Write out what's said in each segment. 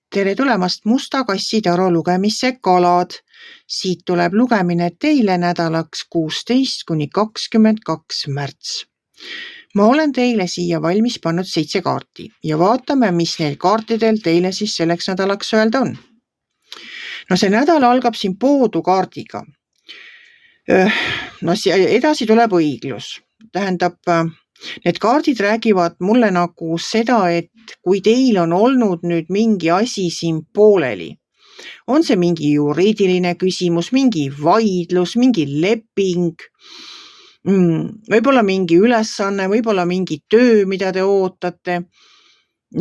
Tere tulemast Musta kassi taro lugemisse kalad. Siit tuleb lugemine teile nädalaks 16–22 märts. Ma olen teile siia valmis pannud 7 kaarti ja vaatame, mis neil kaartidel teile siis selleks nädalaks öelda on. No see nädal algab siin poodu kaardiga. Edasi tuleb õiglus. Tähendab, need kaardid räägivad mulle nagu seda, et kui teil on olnud nüüd mingi asi siin pooleli, on see mingi juriidiline küsimus, mingi vaidlus, mingi leping, võib-olla mingi ülesanne, võib-olla mingi töö, mida te ootate,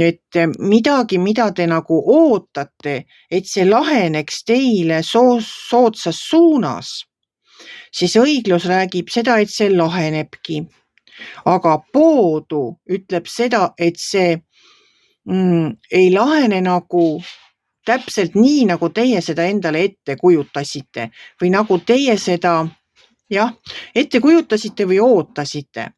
et midagi, mida te nagu ootate, et see laheneks teile soodsas suunas, siis õiglus räägib seda, et see lahenebki. Aga poodu ütleb seda, et see ei lahene nagu täpselt nii, nagu teie seda endale ette kujutasite või nagu teie seda ette kujutasite või ootasite.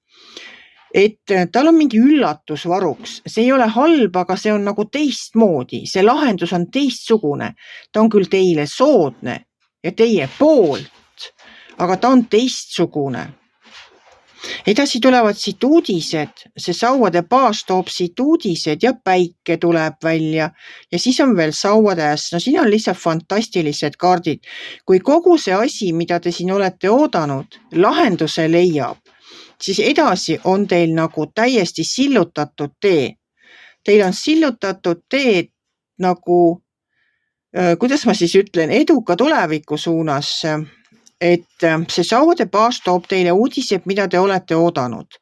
Et tal on mingi üllatus varuks. See ei ole halb, aga see on nagu teistmoodi. See lahendus on teistsugune. Ta on küll teile soodne ja teie poolt, aga ta on teistsugune. Edasi tulevad siit uudised, see sauade baas toob siit uudised ja päike tuleb välja ja siis on veel sauade äss. No siin on lihtsalt fantastilised kaardid. Kui kogu see asi, mida te siin olete oodanud, lahenduse leiab, siis edasi on teil nagu täiesti sillutatud tee. Teil on sillutatud tee nagu, kuidas ma siis ütlen, eduka tuleviku suunas. Et see sauade baas toob teile uudised, mida te olete oodanud.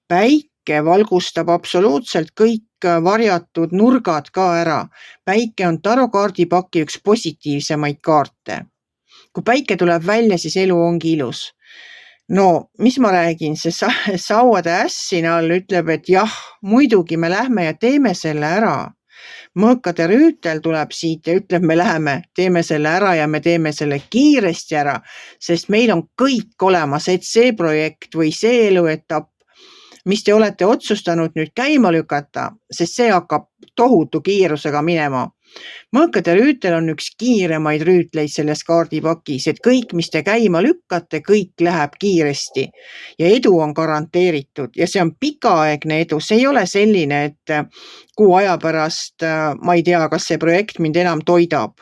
Päike valgustab absoluutselt kõik varjatud nurgad ka ära. Päike on tarokaardipaki üks positiivsemaid kaarte. Kui päike tuleb välja, siis elu ongi ilus. No, mis ma räägin, see sauade ässin all ütleb, et jah, muidugi me lähme ja teeme selle ära. Mõõkade rüütel tuleb siit ja ütleb, me läheme, teeme selle ära ja me teeme selle kiiresti ära, sest meil on kõik olemas, et see projekt või see eluetapp, mis te olete otsustanud nüüd käima lükata, sest see hakkab tohutu kiirusega minema. Mõõkade rüütel on üks kiiremaid rüütleid selles kaardipakis, et kõik, mis te käima lükkate, kõik läheb kiiresti ja edu on garanteeritud ja see on pikaaegne edu. See ei ole selline, et kuu aja pärast ma ei tea, kas see projekt mind enam toidab.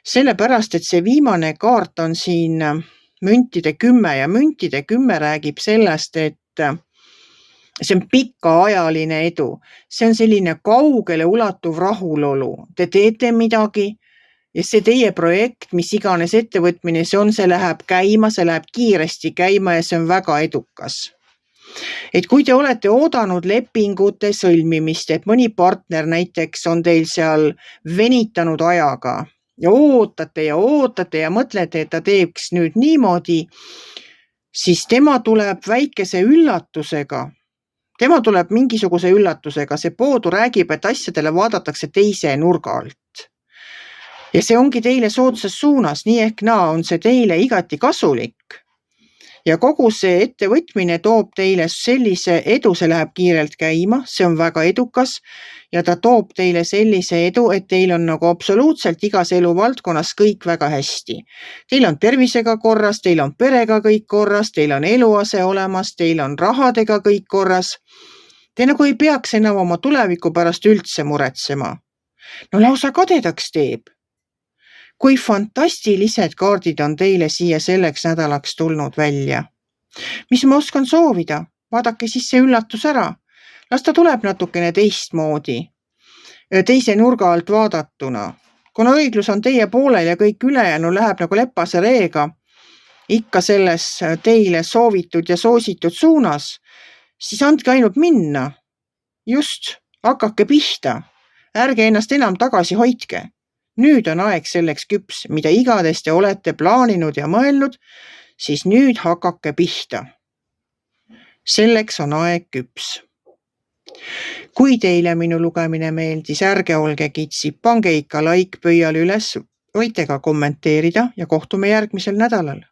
Sellepärast, et see viimane kaart on siin müntide 10 ja müntide 10 räägib sellest, et see on pikaajaline edu. See on selline kaugele ulatuv rahulolu. Te teete midagi ja see teie projekt, mis iganes ettevõtmine see on, see läheb käima, see läheb kiiresti käima ja see on väga edukas. Et kui te olete oodanud lepingute sõlmimist, et mõni partner näiteks on teil seal venitanud ajaga ja ootate ja mõtlete, et ta teeks nüüd niimoodi, siis tema tuleb väikese üllatusega. Tema tuleb mingisuguse üllatusega, see poodu räägib, et asjadele vaadatakse teise nurga alt. Ja see ongi teile soodsas suunas, nii ehk naa on see teile igati kasulik. Ja kogu see ettevõtmine toob teile sellise edu, see läheb kiirelt käima, see on väga edukas ja ta toob teile sellise edu, et teil on nagu absoluutselt igas eluvaldkonnas kõik väga hästi. Teil on tervisega korras, teil on perega kõik korras, teil on eluase olemas, teil on rahadega kõik korras. Te nagu ei peaks enam oma tuleviku pärast üldse muretsema. No lausa kadedaks teeb. Kui fantastilised kaardid on teile siia selleks nädalaks tulnud välja. Mis ma oskan soovida? Vaadake siis see üllatus ära. Las ta tuleb natukene teistmoodi, teise nurga alt vaadatuna. Kuna õiglus on teie poolel ja kõik ülejäänu läheb nagu lepase reega, ikka selles teile soovitud ja soositud suunas, siis andke ainult minna. Just, hakake pihta. Ärge ennast enam tagasi hoidke. Nüüd on aeg selleks küps, mida igades te olete plaaninud ja mõelnud, siis nüüd hakake pihta. Selleks on aeg küps. Kui teile minu lugemine meeldis, ärge olge kitsi, pange ikka like pöial üles, võite ka kommenteerida ja kohtume järgmisel nädalal.